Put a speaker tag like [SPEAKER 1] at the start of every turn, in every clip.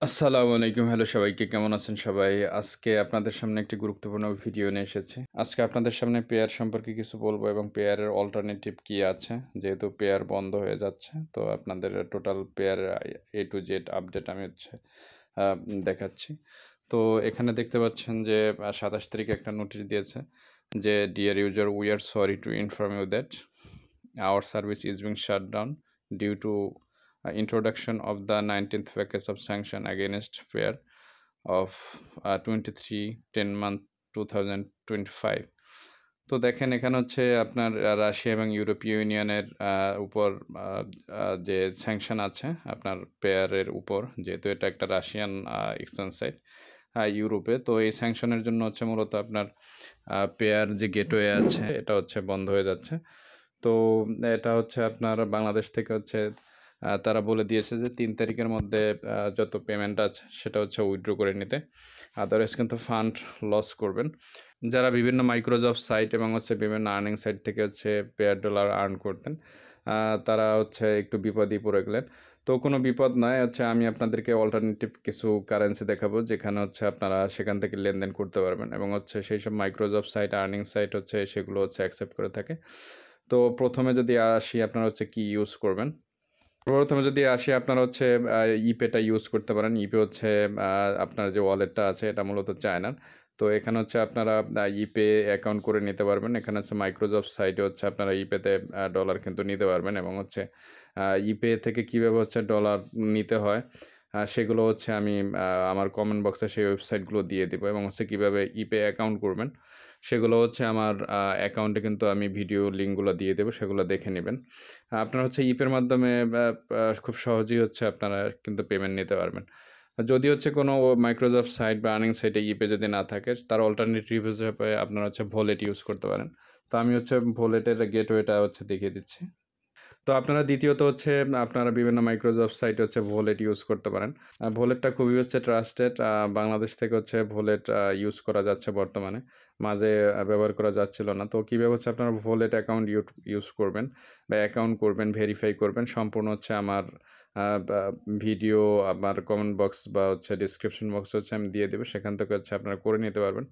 [SPEAKER 1] আসসালামু আলাইকুম। হ্যালো সবাইকে, কেমন আছেন সবাই? আজকে আপনাদের সামনে একটি গুরুত্বপূর্ণ ভিডিও নিয়ে এসেছি। আজকে আপনাদের সামনে পেয়ার সম্পর্কে কিছু বলবো এবং পেয়ারের অল্টারনেটিভ কি আছে। যেহেতু পেয়ার বন্ধ হয়ে যাচ্ছে, তো আপনাদের টোটাল পেয়ারের A to Z আপডেট আমি আ দেখাচ্ছি। তো এখানে দেখতে পাচ্ছেন যে ২৭ তারিখে একটা নোটিশ দিয়েছে যে, "dear user, we are sorry to inform you that our service is being shut down due to introduction of the 19th package of sanction against pair of 23/10 2025." তো দেখেন এখানে আপনার রাশিয়া এবং ইউরোপীয় ইউনিয়নের উপর আ আ যে স্যাংশন আছে আপনার পেয়ারের উপর, যেহেতু এটা একটা রাশিয়ান এক্সচেঞ্জ সাইট ইউরোপে। তো এই স্যাংশনের জন্য মূলত আপনার পেয়ার যে গেটওয়ে আছে এটা বন্ধ হয়ে যাচ্ছে। তো এটা আপনার বাংলাদেশ থেকে তারা বলে দিয়েছে যে ৩ তারিখের মধ্যে যত পেমেন্ট আছে সেটা উইথড্র করে নিতে। আদারওয়াইজ কিন্তু ফান্ড লস করবেন। যারা বিভিন্ন মাইক্রোসফট সাইট এবং বিভিন্ন আর্নিং সাইট থেকে পেয়ার ডলার আর্ন করতেন, তারা একটু বিপদেই পড়ে গেলেন। তো কোনো বিপদ নয়, আমি আপনাদেরকে অল্টারনেটিভ কিছু কারেন্সি দেখাবো যেখানে আপনারা সেখান থেকে লেনদেন করতে পারবেন এবং সেই সব মাইক্রোসফট সাইট, আর্নিং সাইট সেগুলো অ্যাকসেপ্ট করে থাকে। তো প্রথমে যদি আসি আপনারা কি ইউজ করবেন? প্রথমে যদি আসি আপনারা ইপেটা ইউজ করতে পারেন। ইপে আপনার যে ওয়ালেটটা আছে এটা মূলত চায়নার। তো এখানে আপনারা ইপে অ্যাকাউন্ট করে নিতে পারবেন। এখানে মাইক্রোসফট সাইটে আপনারা ইপেতে ডলার কিন্তু নিতে পারবেন এবং ইপে থেকে কীভাবে ডলার নিতে হয় সেগুলো আমি আমার কমেন্ট বক্সে সেই ওয়েবসাইটগুলো দিয়ে দিব এবং কীভাবে ইপে অ্যাকাউন্ট করবেন সেগুলো আমার অ্যাকাউন্টে কিন্তু আমি ভিডিও লিঙ্কগুলো দিয়ে দেবো, সেগুলো দেখে নেবেন। আপনারা ইপের মাধ্যমে খুব সহজেই আপনারা কিন্তু পেমেন্ট নিতে পারবেন। যদি কোনো মাইক্রোসফট সাইট বা আর্নিং সাইটে ইপে যদি না থাকে, তার অল্টারনেটিভ হিসেবে আপনারা ভোলেট ইউজ করতে পারেন। তো আমি ভোলেটের গেটওয়েটা দেখিয়ে দিচ্ছি। তো আপনারা দ্বিতীয়ত আপনারা বিভিন্ন মাইক্রোসফট সাইটে ভোলেট ইউজ করতে পারেন। ভোলেটটা খুবই ট্রাস্টেড। বাংলাদেশ থেকে ভোলেট ইউজ করা যাচ্ছে বর্তমানে। মাঝে ব্যবহার করা যাচ্ছিল না। তো কীভাবে আপনারা ভোলেট অ্যাকাউন্ট ইউজ করবেন বা অ্যাকাউন্ট করবেন, ভেরিফাই করবেন সম্পূর্ণ আমার বা ভিডিও আমার কমেন্ট বক্স বা ডিসক্রিপশন বক্সে আমি দিয়ে দেবো। সেখান থেকে আপনারা করে নিতে পারবেন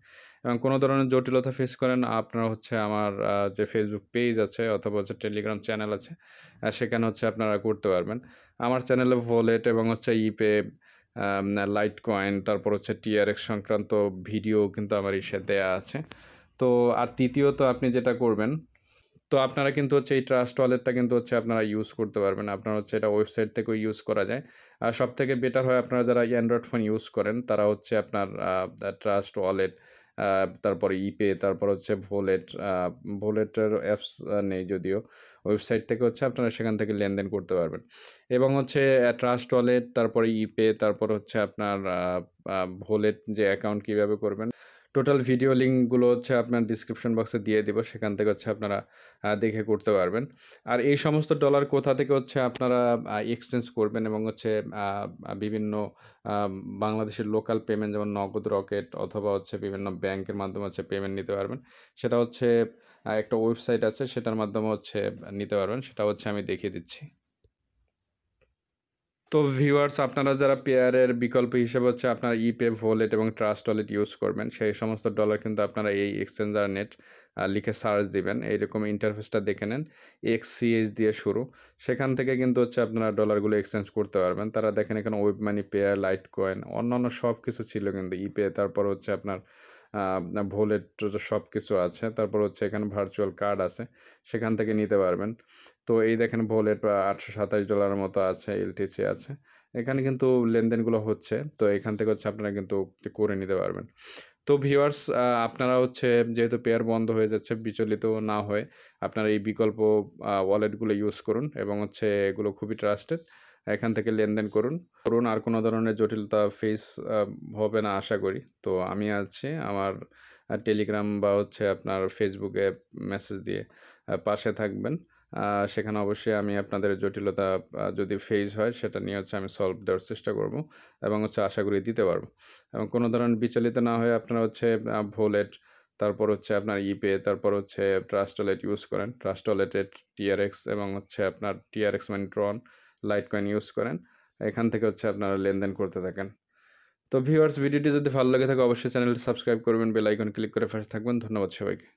[SPEAKER 1] এবং কোনো ধরনের জটিলতা ফেস করেন আপনারা আমার যে ফেসবুক পেজ আছে অথবা টেলিগ্রাম চ্যানেল আছে, সেখানে আপনারা করতে পারবেন। আমার চ্যানেলে ভোলেট এবং ইপে, লাইট কয়েন, তারপর টিআরএক্স সংক্রান্ত ভিডিও কিন্তু আমার দেয়া আছে। তো আর তৃতীয়ত আপনি যেটা করবেন, তো আপনারা কিন্তু এই ট্রাস্ট ওয়ালেটটা কিন্তু আপনারা ইউজ করতে পারবেন। আপনার এটা ওয়েবসাইট থেকেও ইউজ করা যায়। আর সবথেকে বেটার হয় আপনারা যারা অ্যান্ড্রয়েড ফোন ইউজ করেন তারা আপনার ট্রাস্ট ওয়ালেট, তারপরে ইপে, তারপর ভোলেট, ভোলেটের অ্যাপস নেই যদিও। ওয়েবসাইট থেকে আপনারা সেখান থেকে লেনদেন করতে পারবেন এবং ট্রাস্ট ওয়ালেট, তারপরে ইপে, তারপর আপনার ভোলেট যে অ্যাকাউন্ট কীভাবে করবেন, টোটাল ভিডিও লিঙ্কগুলো আপনার ডিসক্রিপশন বক্সে দিয়ে দিব। সেখান থেকে আপনারা দেখে করতে পারবেন। আর এই সমস্ত ডলার কোথা থেকে আপনারা এক্সচেঞ্জ করবেন এবং আ বিভিন্ন আ বাংলাদেশের লোকাল পেমেন্ট যেমন নগদ, রকেট অথবা বিভিন্ন ব্যাংকের মাধ্যমে পেমেন্ট নিতে পারবেন। সেটা একটা ওয়েবসাইট আছে, সেটার মাধ্যমে নিতে পারবেন। সেটা আমি দেখিয়ে দিচ্ছি। তো ভিউয়ার্স, আপনারা যারা পেয়ারের বিকল্প হিসেবে আপনারা ইপে, ভোলেট এবং ট্রাস্ট ওয়ালেট ইউজ করবেন, সেই সমস্ত ডলার কিন্তু আপনারা এই এক্সচেঞ্জার নেট লিখে সার্চ দিবেন। এইরকম ইন্টারফেসটা দেখে নেন। এক্সসিএইচ দিয়ে শুরু। সেখান থেকে কিন্তু আপনারা ডলারগুলো এক্সচেঞ্জ করতে পারবেন। তারা দেখেন এখানে web money, pair, light coin, অন্যান্য সব কিছু ছিল কিন্তু ইপে, তারপর আপনার ভোলেট সব কিছু আছে। তারপর এখানে ভার্চুয়াল কার্ড আছে, সেখান থেকে নিতে পারবেন। তো এই দেখেন ভোলেট $827 মতো আছে, এলটিসি আছে। এখানে কিন্তু লেনদেনগুলো হচ্ছে। তো এখান থেকে আপনারা কিন্তু করে নিতে পারবেন। তো ভিউয়ার্স, আপনারা যেহেতু পেয়ার বন্ধ হয়ে যাচ্ছে, বিচলিত না হয়ে আপনারা এই বিকল্প ওয়ালেটগুলো ইউজ করুন এবং এগুলো খুবই ট্রাস্টেড। এখান থেকে লেনদেন করুন। আর কোনো ধরনের জটিলতা ফেস হবে না আশা করি। তো আমি আছি, আমার টেলিগ্রাম বা আপনার ফেসবুকে মেসেজ দিয়ে পাশে থাকবেন। সেখানে অবশ্যই আমি আপনাদের জটিলতা যদি ফেস হয় সেটা নিয়ে আমি সলভ দেওয়ার চেষ্টা করব এবং আশা করি দিতে পারবো। এবং কোনো ধরনের বিচলিত না হয়ে আপনারা ভোলেট, তারপর আপনার ইপে, তারপর ট্রাস্ট ওয়ালেট ইউজ করেন। ট্রাস্ট ওয়ালেটের টিআরএক্স এবং আপনার টিআরএক্স মানে ট্রন, লাইট কয়েন ইউজ করেন এখান থেকে হচ্ছে আপনারা লেনদেন করতে থাকেন। তো ভিউয়ার্স, ভিডিওটি যদি ভালো লেগে থাকে অবশ্যই চ্যানেলটি সাবস্ক্রাইব করবেন, বেল আইকন ক্লিক করে পাশে থাকবেন। ধন্যবাদ সবাইকে।